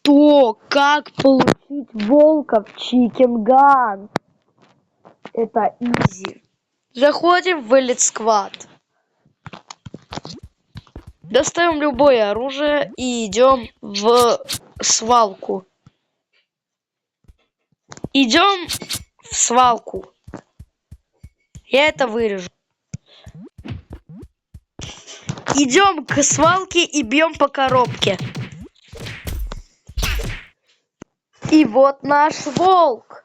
что? Как получить волка в Chicken Gun? Это изи. Заходим в Elite Squad. Достаем любое оружие и идем в свалку. Идем в свалку. Я это вырежу. Идем к свалке и бьем по коробке. И вот наш волк.